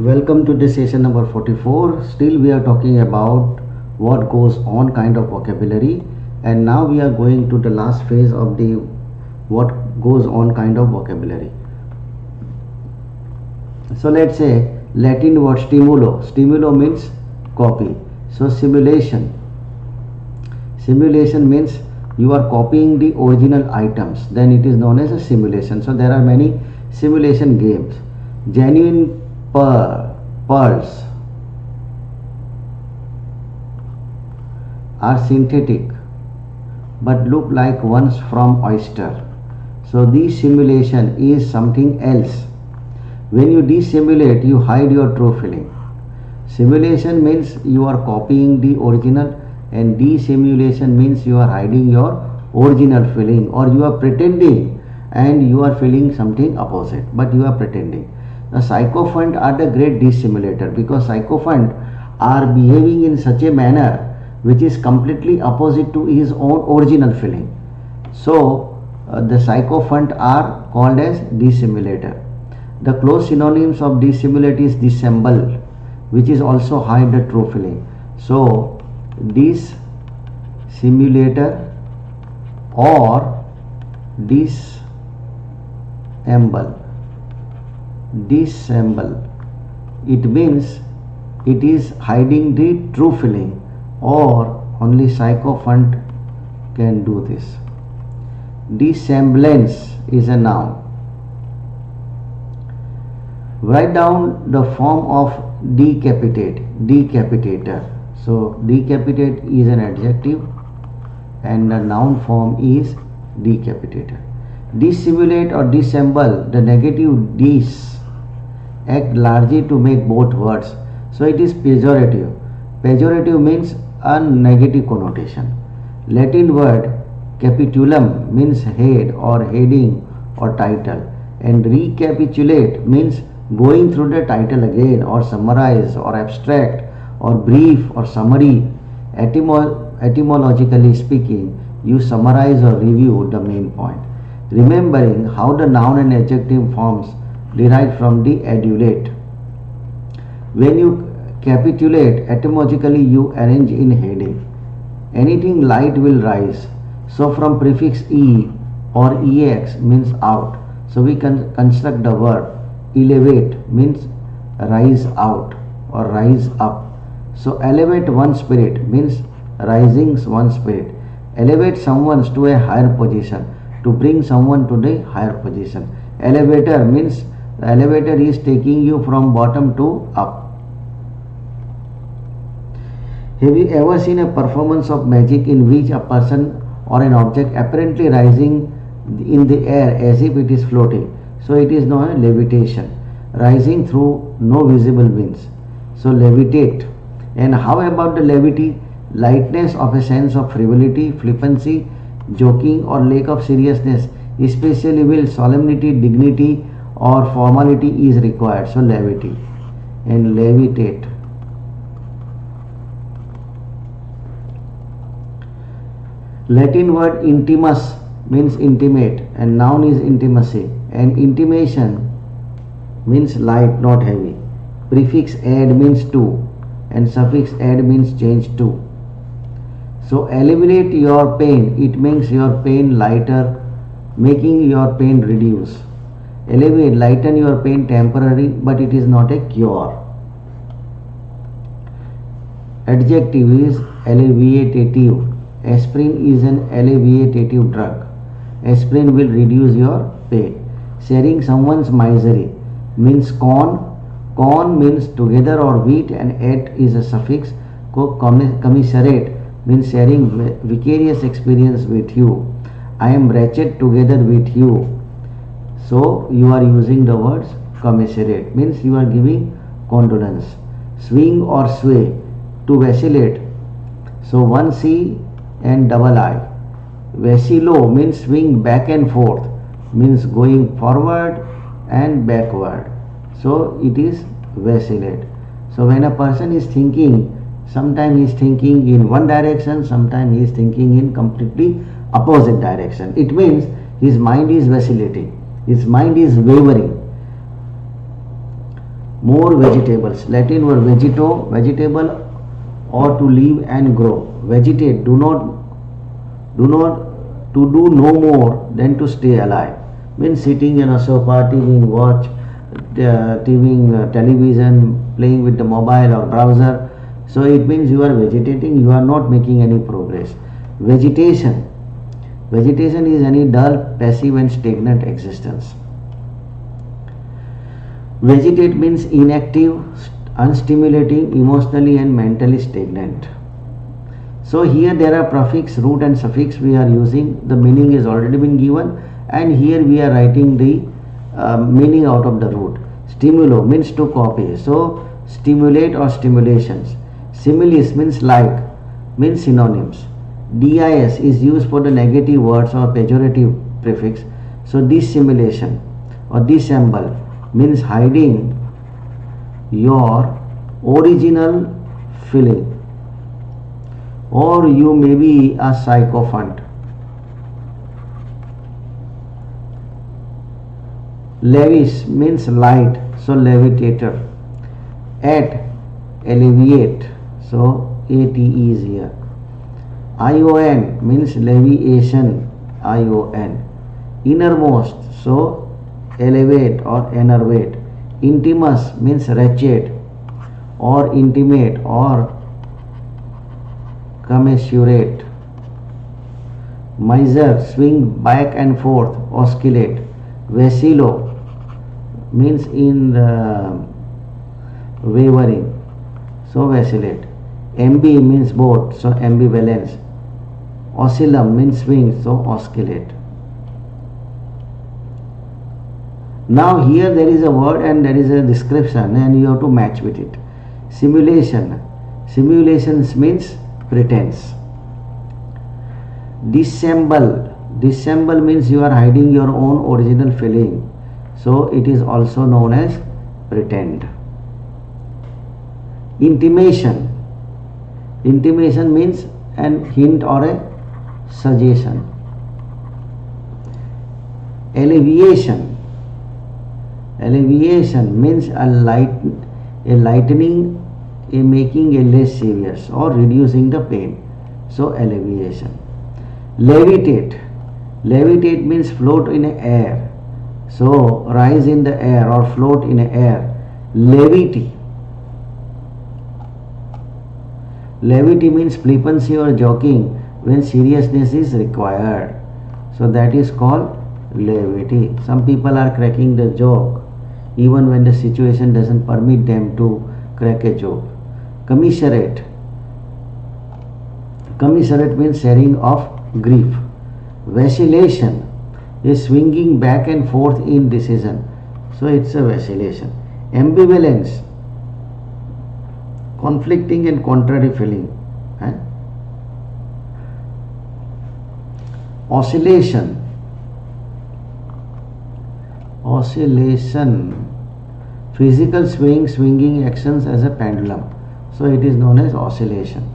Welcome to the session number 44. Still we are talking about what goes on kind of vocabulary, and now we are going to the last phase of the what goes on kind of vocabulary. So let's say Latin word stimulo. Stimulo means copy. So simulation. Simulation means you are copying the original items, then it is known as a simulation. So there are many simulation games. Genuine pearls are synthetic but look like ones from oyster. So this simulation is something else. When you dissimulate, you hide your true feeling. Simulation means you are copying the original, and dissimulation means you are hiding your original feeling, or you are pretending and you are feeling something opposite, but you are pretending. The sycophant are the great dissimulator, because sycophant are behaving in such a manner which is completely opposite to his own original feeling. So the sycophant are called as dissimulator. The close synonyms of dissimulate is dissemble, which is also hide the true feeling. So dissimulator or dissemble. Dissemble, it means it is hiding the true feeling, or only sycophant can do this. Dissemblance is a noun. Write down the form of decapitate, decapitator. So decapitate is an adjective and the noun form is decapitator. Dissimulate or dissemble, the negative dis act largely to make both words. So it is pejorative. Pejorative means a negative connotation. Latin word capitulum means head or heading or title, and recapitulate means going through the title again, or summarize or abstract or brief or summary. Etymologically speaking, you summarize or review the main point, remembering how the noun and adjective forms derived from the adulate. When you capitulate, etymologically you arrange in heading. Anything light will rise. So from prefix e or ex means out. So we can construct the verb elevate means rise out or rise up. So elevate one spirit means rising one spirit. Elevate someone to a higher position, to bring someone to the higher position. Elevator means the elevator is taking you from bottom to up. Have you ever seen a performance of magic in which a person or an object apparently rising in the air as if it is floating? So it is known as levitation, rising through no visible winds. So levitate. And how about the levity? Lightness of a sense of frivolity, flippancy, joking, or lack of seriousness, especially when solemnity, dignity, or formality is required. So levity and levitate. Latin word intimus means intimate, and noun is intimacy, and intimation means light, not heavy. Prefix ad means to, and suffix ad means change to. So alleviate your pain, it makes your pain lighter, making your pain reduce. Alleviate, lighten your pain temporary, but it is not a cure. Adjective is alleviative. Aspirin is an alleviative drug. Aspirin will reduce your pain. Sharing someone's misery means con. Con means together or with, and et is a suffix. Commiserate means sharing vicarious experience with you. I am wretched together with you. So you are using the words commiserate, means you are giving condolence. Swing or sway, to vacillate. So one C and double I. Vacillo means swing back and forth, means going forward and backward. So it is vacillate. So when a person is thinking, sometimes he is thinking in one direction, sometimes he is thinking in completely opposite direction. It means his mind is vacillating, his mind is wavering. More vegetables. Latin word vegito, vegetable, or to live and grow. Vegetate, to do no more than to stay alive. Means sitting in a sofa, TV, watch, TV, television, playing with the mobile or browser. So it means you are vegetating, you are not making any progress. Vegetation. Vegetation is any dull, passive and stagnant existence. Vegetate means inactive, unstimulating, emotionally and mentally stagnant. So here there are prefix, root and suffix we are using. The meaning has already been given, and here we are writing the meaning out of the root. Stimulo means to copy. So stimulate or stimulations. Similis means like, means synonyms. Dis is used for the negative words or pejorative prefix. So dissimulation or dissemble means hiding your original feeling, or you may be a sycophant. Levis means light, so levitator. At, alleviate, so ate is here. Ion means leviation, ion. Innermost, so elevate or enervate. Intimus means wretched or intimate or commiserate. Miser, swing back and forth, oscillate. Vacillo means in the wavering, so vacillate. Ambi means both, so ambivalence. Oscillum means swing, so oscillate. Now here there is a word and there is a description and you have to match with it. Simulation. Simulations means pretense. Dissemble. Dissemble means you are hiding your own original feeling. So it is also known as pretend. Intimation. Intimation means an hint or a suggestion. Alleviation. Alleviation means a lightening, a making a less serious or reducing the pain. So alleviation. Levitate. Levitate means float in air. So rise in the air or float in air. Levity. Levity means flippancy or joking when seriousness is required. So that is called levity. Some people are cracking the joke even when the situation doesn't permit them to crack a joke. Commiserate. Commiserate means sharing of grief. Vacillation is swinging back and forth in decision. So it's a vacillation. Ambivalence, conflicting and contrary feeling. Oscillation. Oscillation, physical swinging actions as a pendulum. So it is known as oscillation.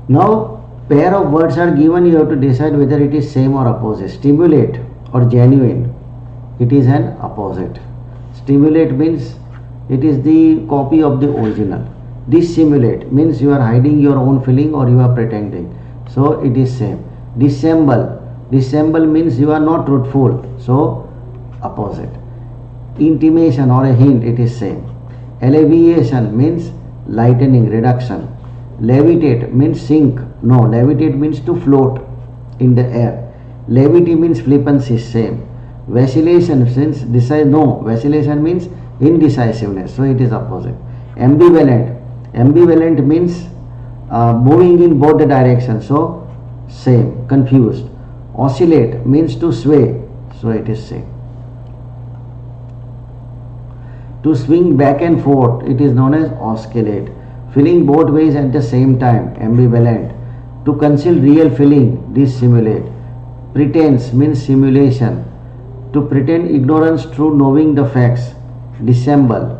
Now pair of words are given, you have to decide whether it is same or opposite. Stimulate or genuine, it is an opposite. Stimulate means it is the copy of the original. Dissimulate means you are hiding your own feeling or you are pretending. So it is same. Dissemble. Dissemble means you are not truthful. So opposite. Intimation or a hint, it is same. Alleviation means lightening, reduction. Levitate means sink. No, levitate means to float in the air. Levity means flippancy, same. Vacillation means decide. No, vacillation means indecisiveness. So it is opposite. Ambivalent. Ambivalent means moving in both the directions. So same. Confused. Oscillate means to sway. So it is same. To swing back and forth, it is known as oscillate. Feeling both ways at the same time, ambivalent. To conceal real feeling, dissimulate. Pretense means simulation. To pretend ignorance through knowing the facts, dissemble.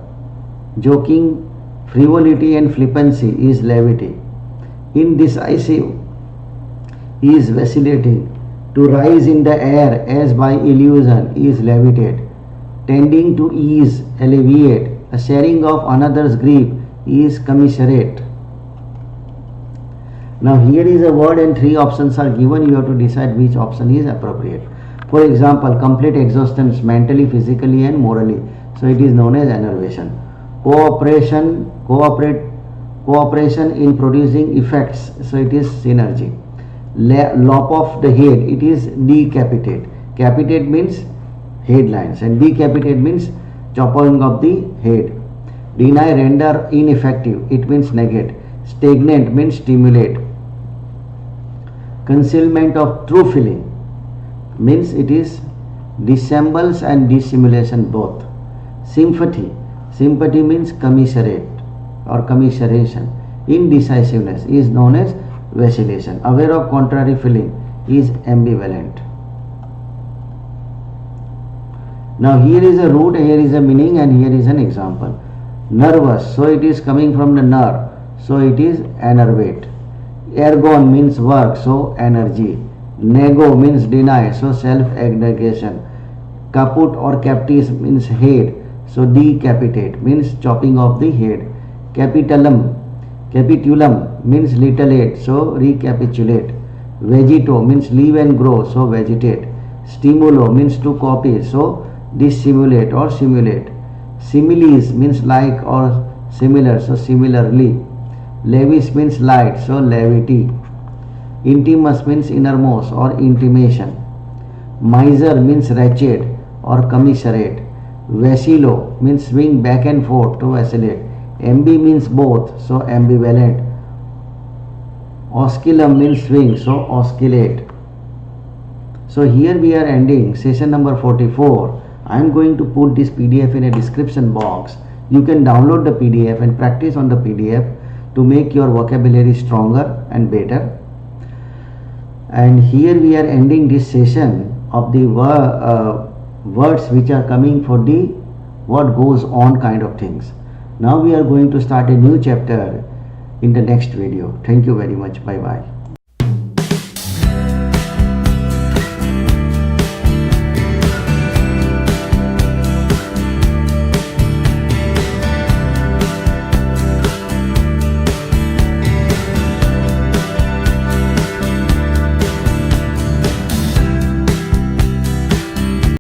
Joking, frivolity and flippancy is levity. Indecisive is vacillating. To rise in the air as by illusion is levitate. Tending to ease, alleviate. A sharing of another's grief is commiserate. Now here is a word and 3 options are given. You have to decide which option is appropriate. For example, complete exhaustion mentally, physically and morally. So it is known as enervation. Cooperation in producing effects. So it is synergy. Lop of the head. It is decapitate. Capitate means headlines and decapitate means chopping of the head. Deny, render ineffective. It means negate. Stagnant means stimulate. Concealment of true feeling means it is dissembles and dissimulation both. Sympathy means commiserate or commiseration. Indecisiveness is known as vacillation. Aware of contrary feeling is ambivalent. Now here is a root, here is a meaning and here is an example. Nervous, so it is coming from the nerve, so it is enervate. Ergon means work, so energy. Nego means deny, so self-abnegation. Caput or captis means head, so decapitate means chopping off the head. Capitulum means little head, so recapitulate. Vegito means live and grow, so vegetate. Stimulo means to copy, so dissimulate or simulate. Similes means like or similar, so similarly. Levis means light, so levity. Intimus means innermost or intimation. Miser means wretched or commiserate. Vacillo means swing back and forth, to vacillate. Ambi means both, so ambivalent. Oscillum means swing, so oscillate. So here we are ending session number 44. I am going to put this PDF in a description box. You can download the PDF and practice on the PDF to make your vocabulary stronger and better. And here we are ending this session of the words which are coming for the what goes on kind of things. Now we are going to start a new chapter in the next video. Thank you very much. Bye bye.